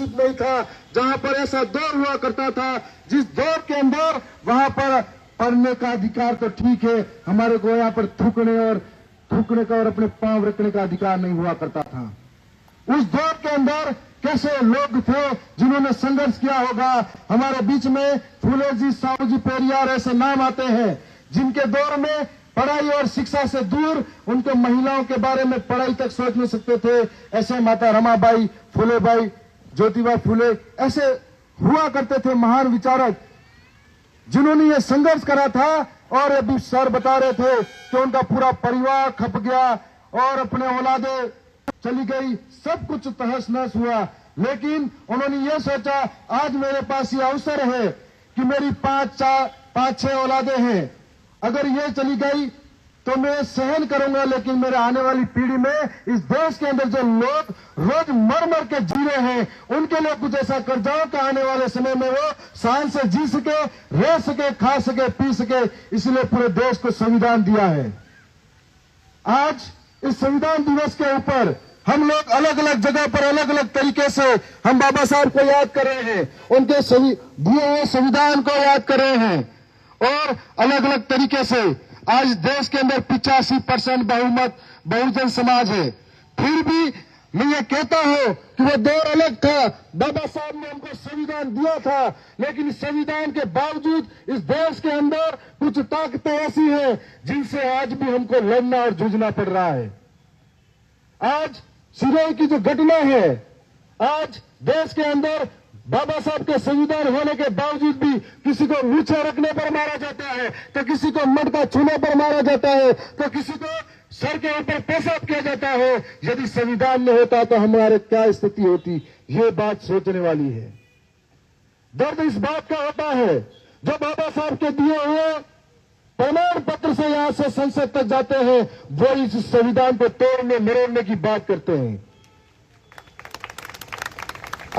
नसीब नहीं था, जहां पर ऐसा दौर हुआ करता था जिस दौर के अंदर वहां पर पढ़ने का अधिकार तो ठीक है, हमारे को यहाँ पर थूकने का और अपने पांव रखने का अधिकार नहीं हुआ करता था। उस दौर के अंदर कैसे लोग थे जिन्होंने संघर्ष किया होगा। हमारे बीच में फूले जी, साहू जी, पेरियार ऐसे नाम आते हैं जिनके दौर में पढ़ाई और शिक्षा से दूर उनके महिलाओं के बारे में पढ़ाई तक सोच नहीं सकते थे। ऐसे माता रमाबाई, फूलेबाई, ज्योतिबा फूले ऐसे हुआ करते थे महान विचारक जिन्होंने ये संघर्ष करा था। और अभी सर बता रहे थे कि उनका पूरा परिवार खप गया और अपने औलादे चली गई, सब कुछ तहस नहस हुआ। लेकिन उन्होंने ये सोचा आज मेरे पास ये अवसर है कि मेरी पांच छह औलादे हैं, अगर ये चली गई तो मैं सहन करूंगा, लेकिन मेरे आने वाली पीढ़ी में इस देश के अंदर जो लोग रोज मर मर के जी रहे हैं उनके लिए कुछ ऐसा कर जाओ कि आने वाले समय में वो शान से जी सके, रह सके, खा सके, पी सके। इसलिए पूरे देश को संविधान दिया है। आज इस संविधान दिवस के ऊपर हम लोग अलग अलग जगह पर अलग अलग तरीके से हम बाबा साहब को याद कर रहे हैं, उनके दिए हुए संविधान को याद कर रहे हैं और अलग अलग तरीके से आज देश के अंदर 85% बहुमत बहुजन समाज है। फिर भी मैं ये कहता हूं कि वो दौर अलग था, बाबा साहब ने हमको संविधान दिया था, लेकिन संविधान के बावजूद इस देश के अंदर कुछ ताकतें ऐसी हैं जिनसे आज भी हमको लड़ना और जूझना पड़ रहा है। आज सिरोही की जो घटना है, आज देश के अंदर बाबा साहब के संविधान होने के बावजूद भी किसी को नीचे रखने पर मारा जाता है, तो किसी को मटका छूने पर मारा जाता है, तो किसी को सर के ऊपर पेशाब किया जाता है। यदि संविधान में होता तो हमारे क्या स्थिति होती, ये बात सोचने वाली है। दर्द इस बात का होता है जो बाबा साहब के दिए हुए प्रमाण पत्र से यहां से संसद तक जाते हैं, वो इस संविधान को तोड़ने मरोड़ने की बात करते हैं।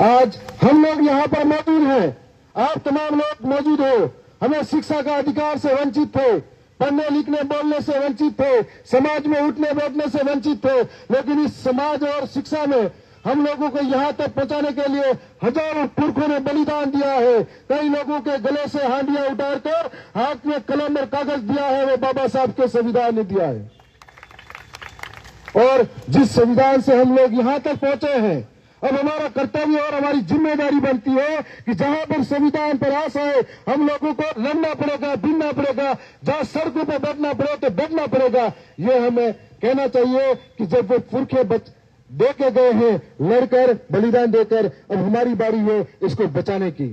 आज हम लोग यहां पर मौजूद हैं, आप तमाम लोग मौजूद हो। हमें शिक्षा का अधिकार से वंचित थे, पढ़ने लिखने बोलने से वंचित थे, समाज में उठने बैठने से वंचित थे, लेकिन इस समाज और शिक्षा में हम लोगों को यहां तक पहुंचाने के लिए हजारों पुरखों ने बलिदान दिया है। कई लोगों के गले से हांडियां उतारकर हाथ में कलम और कागज दिया है, वो बाबा साहब के संविधान ने दिया है। और जिस संविधान से हम लोग यहां तक पहुंचे हैं, अब हमारा कर्तव्य और हमारी जिम्मेदारी बनती है कि जहां पर संविधान पर आस है हम लोगों को लड़ना पड़ेगा, भिड़ना पड़ेगा, जहां सड़कों पर बैठना पड़े तो बैठना पड़ेगा। ये हमें कहना चाहिए कि जब वो पुरखे दे के गए हैं लड़कर, बलिदान देकर, अब हमारी बारी है इसको बचाने की।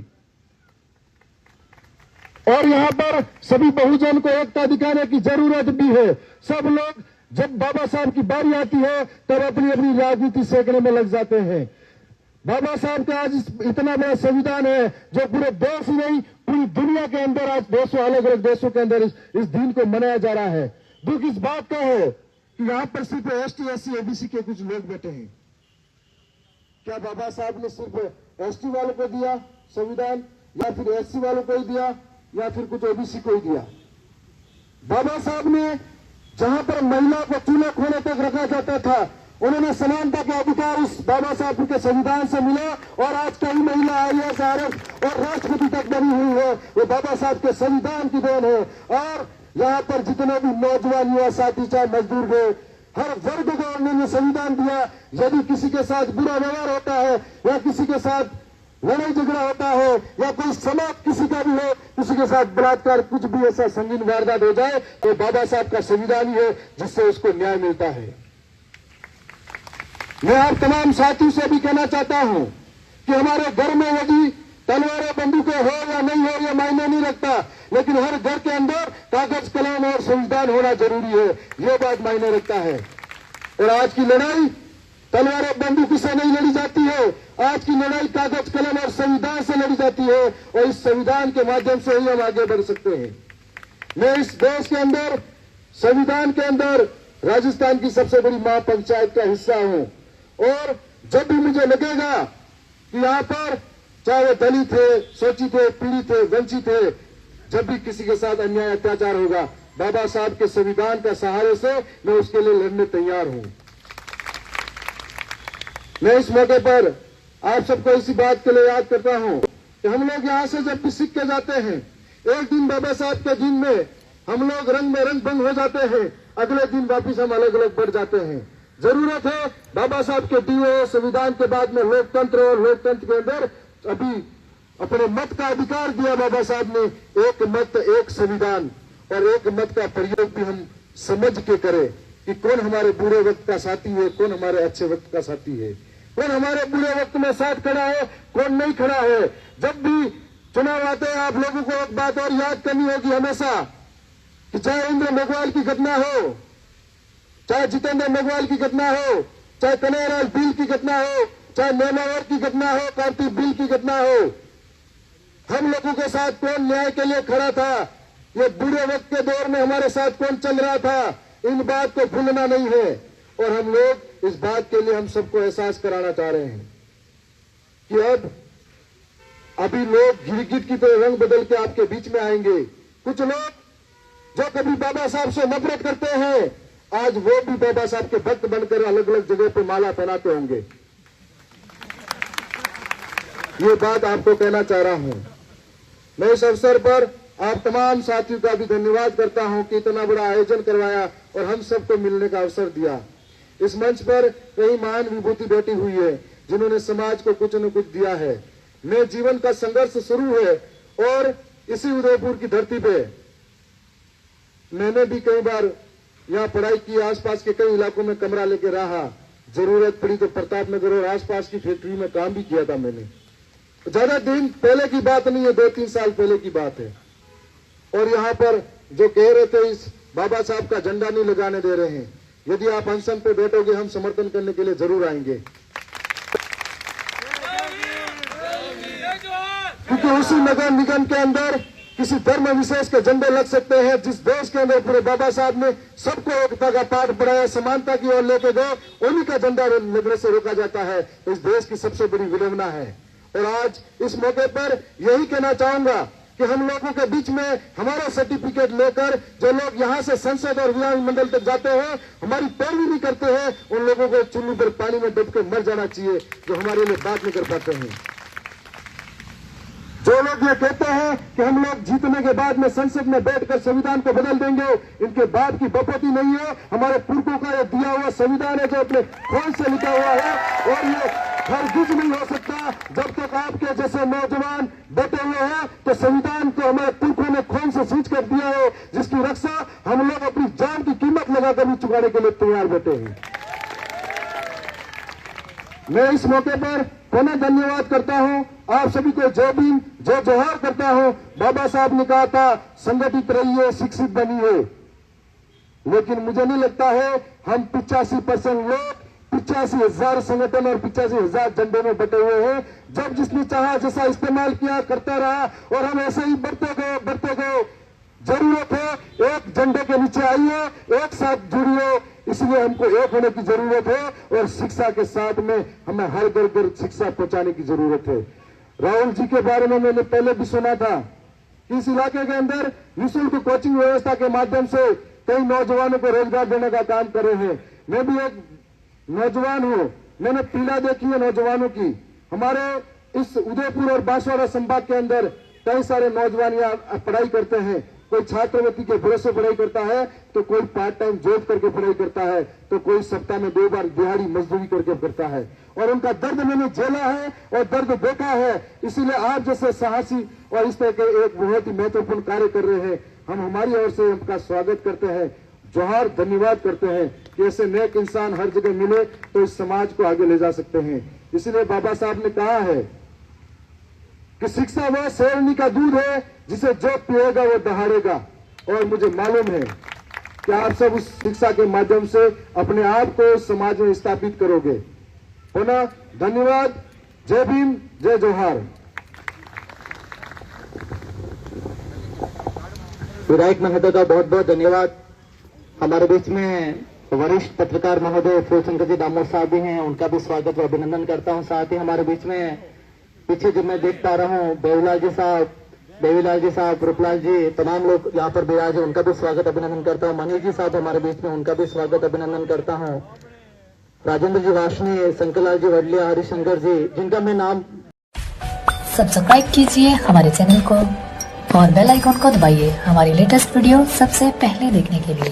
और यहां पर सभी बहुजन को एकता दिखाने की जरूरत भी है। सब लोग जब बाबा साहब की बारी आती है तब अपनी अपनी राजनीति सेकने में लग जाते हैं। बाबा साहब का आज इतना बड़ा संविधान है जो पूरे देश ही नहीं पूरी दुनिया के अंदर आज देशों, अलग अलग देशों के अंदर इस दिन को मनाया जा रहा है। दुख इस बात का है कि यहां पर सिर्फ ST, SC, ABC के कुछ लोग बैठे हैं। क्या बाबा साहब ने सिर्फ ST वालों को दिया संविधान, या फिर SC वालों को ही दिया, या फिर कुछ OBC को ही दिया? बाबा साहब ने जहां पर महिला को चूल्हे खोने तक रखा जाता था, उन्होंने समानता का अधिकार उस बाबा साहब के संविधान से मिला। और आज कई महिला IAS, RS और राष्ट्रपति तक बनी हुई है, वो बाबा साहब के संविधान की देन है। और यहाँ पर जितने भी नौजवान युवा साथी, चाहे मजदूर गए, हर वर्ग को उन्होंने संविधान दिया। यदि किसी के साथ बुरा व्यवहार होता है या किसी के साथ लड़ाई झगड़ा होता है या कोई समाज किसी का भी हो, किसी के साथ बलात्कार, कुछ भी ऐसा संगीन वारदात हो जाए तो बाबा साहब का संविधान ही है जिससे उसको न्याय मिलता है। मैं आप तमाम साथियों से भी कहना चाहता हूं कि हमारे घर में यदि तलवारें बंदूकें हो या नहीं हो ये मायने नहीं रखता, लेकिन हर घर के अंदर कागज कलम और संविधान होना जरूरी है, ये बात मायने रखता है। और आज की लड़ाई तलवारें बंदूक से नहीं लड़ी जाती है, आज की लड़ाई कागज कलम और संविधान से लड़ी जाती है। और इस संविधान के माध्यम से ही हम आगे बढ़ सकते हैं। मैं इस देश के अंदर, संविधान के अंदर राजस्थान की सबसे बड़ी महापंचायत का हिस्सा हूं। और जब भी मुझे लगेगा कि यहाँ पर चाहे वे दलित थे, शोषित थे, पीड़ित थे, वंचित थे, जब भी किसी के साथ अन्याय अत्याचार होगा, बाबा साहब के संविधान के सहारे से मैं उसके लिए लड़ने तैयार हूं। मैं इस मौके पर आप सबको इसी बात के लिए याद करता हूं कि हम लोग यहाँ से जब भी सीख के जाते हैं, एक दिन बाबा साहब के दिन में हम लोग रंग में रंग भंग हो जाते हैं, अगले दिन वापिस हम अलग अलग बढ़ जाते हैं। जरूरत है बाबा साहब के दिए संविधान के बाद में लोकतंत्र, और लोकतंत्र के अंदर अभी अपने मत का अधिकार दिया बाबा साहब ने, एक मत एक संविधान, और एक मत का प्रयोग भी हम समझ के करें कि कौन हमारे बुरे वक्त का साथी है, कौन हमारे अच्छे वक्त का साथी है, कौन हमारे बुरे वक्त में साथ खड़ा है, कौन नहीं खड़ा है। जब भी चुनाव आते हैं आप लोगों को एक बात और याद करनी होगी हमेशा कि चाहे इंद्र मेघवाल की घटना हो, चाहे जितेंद्र मेघवाल की घटना हो, चाहे कन्हैयालाल भील की घटना हो, चाहे नेमावर की घटना हो, कार्तिक भील की घटना हो, हम लोगों के साथ कौन न्याय के लिए खड़ा था, ये बुरे वक्त के दौर में हमारे साथ कौन चल रहा था, इन बात को भूलना नहीं है। और हम लोग इस बात के लिए हम सबको एहसास कराना चाह रहे हैं कि अब अभी लोग गिरगिट की तरह रंग बदल के आपके बीच में आएंगे। कुछ लोग जो कभी बाबा साहब से नफरत करते हैं, आज वो भी बाबा साहब के भक्त बनकर अलग अलग जगह पे माला पहनाते होंगे। ये बात आपको कहना चाह रहा हूं। मैं इस अवसर पर आप तमाम साथियों का भी धन्यवाद करता हूं कि इतना बड़ा आयोजन करवाया और हम सबको मिलने का अवसर दिया। इस मंच पर कई महान विभूति बैठी हुई है जिन्होंने समाज को कुछ न कुछ दिया है। मेरे जीवन का संघर्ष शुरू है और इसी उदयपुर की धरती पे मैंने भी कई बार यहाँ पढ़ाई की, आसपास के कई इलाकों में कमरा लेके रहा, जरूरत पड़ी तो प्रताप नगर और आसपास की फैक्ट्री में काम भी किया था मैंने। ज्यादा दिन पहले की बात नहीं है, 2-3 साल पहले की बात है। और यहाँ पर जो कह रहे थे इस बाबा साहब का झंडा नहीं लगाने दे रहे हैं, यदि आप अनशन पे बैठोगे हम समर्थन करने के लिए जरूर आएंगे, क्योंकि उसी नगर निगम के अंदर किसी धर्म विशेष के झंडे लग सकते हैं। जिस देश के अंदर पूरे बाबा साहब ने सबको एकता का पाठ पढ़ाया, समानता की ओर लेके गए, उन्हीं का झंडा लगने से रोका जाता है। इस देश की सबसे बड़ी विडंबना है। और आज इस मौके पर यही कहना चाहूंगा कि हम लोगों के बीच में हमारा सर्टिफिकेट लेकर जो लोग यहाँ से संसद और विधानमंडल तक जाते हैं, हमारी पैरवी नहीं करते हैं, उन लोगों को चुल्लू पर पानी में डूब के मर जाना चाहिए जो हमारे लिए बात नहीं कर पाते हैं। जो लोग ये कहते हैं कि हम लोग जीतने के बाद में संसद में बैठकर संविधान को बदल देंगे, इनके बाप की बपौती नहीं है। हमारे पुरखों का ये दिया हुआ संविधान है जो अपने खून से लिखा हुआ है, और ये हरगिज नहीं हो सकता जब तक आपके जैसे नौजवान बैठे हुए हैं। तो संविधान को हमारे पुरखों ने खून से सींच कर दिया है, जिसकी रक्षा हम लोग अपनी जान की कीमत लगाकर भी चुकाने के लिए तैयार बैठे हैं। मैं इस मौके पर पुनः धन्यवाद करता हूं, आप सभी को जय भीम जय जोहार करता हूं। बाबा साहब ने कहा था संगठित रहिए, शिक्षित बनिए, लेकिन मुझे नहीं लगता है हम 85% लोग 85,000 संगठन और 85,000 झंडे में बटे हुए हैं। जब जिसने चाहा जैसा इस्तेमाल किया करता रहा और हम ऐसे ही बढ़ते गए। जरूरत है एक झंडे के नीचे आइए, एक साथ जुड़िए, इसलिए हमको एक होने की जरूरत है। और शिक्षा के साथ में हमें हर घर घर शिक्षा पहुंचाने की जरूरत है। राहुल जी के बारे में मैंने पहले भी सुना था कि इस इलाके के अंदर निःशुल्क कोचिंग व्यवस्था के माध्यम से कई नौजवानों को रोजगार देने का काम कर रहे हैं। मैं भी एक नौजवान हूं, मैंने पीड़ा देखी है नौजवानों की। हमारे इस उदयपुर और बांसवाड़ा संभाग के अंदर कई सारे नौजवान यहाँ पढ़ाई करते हैं। कोई छात्रवृत्ति के भरोसे पढ़ाई करता है, तो कोई पार्ट टाइम जॉब करके पढ़ाई करता है, तो कोई सप्ताह में 2 बार दिहाड़ी मजदूरी करके करता है। और उनका दर्द मैंने झेला है और दर्द देखा है। इसीलिए आप जैसे साहसी और इस तरह के एक बहुत ही महत्वपूर्ण कार्य कर रहे हैं, हम हमारी ओर से उनका स्वागत करते हैं, जोहार धन्यवाद करते हैं कि ऐसे नेक इंसान हर जगह मिले तो इस समाज को आगे ले जा सकते हैं। इसलिए बाबा साहब ने कहा है कि शिक्षा वह शेरनी का दूध है जिसे जो पिएगा वो दहाड़ेगा। और मुझे मालूम है कि आप सब उस शिक्षा के माध्यम से अपने आप को समाज में स्थापित करोगे। पुनः धन्यवाद, जय भीम जय जोहार। विधायक महोदय का बहुत बहुत धन्यवाद। हमारे बीच में वरिष्ठ पत्रकार महोदय फूलशंकर जी दामोद साहब भी हैं, उनका भी स्वागत व अभिनंदन करता हूं। साथ ही हमारे बीच में पीछे जो मैं देख पा रहा हूं देवीलाल जी साहब, रूपलाल जी, तमाम लोग यहाँ पर विराज है, उनका भी स्वागत अभिनंदन करता हूँ। मनीष जी साहब हमारे बीच में, उनका भी स्वागत अभिनंदन करता हूँ। राजेंद्र जी वाशनी, शंकरलाल जी वडलिया, हरिशंकर जी, जिनका मैं नाम। सब्सक्राइब कीजिए हमारे चैनल को और बेल आइकॉन को दबाइए हमारी लेटेस्ट वीडियो सबसे पहले देखने के लिए।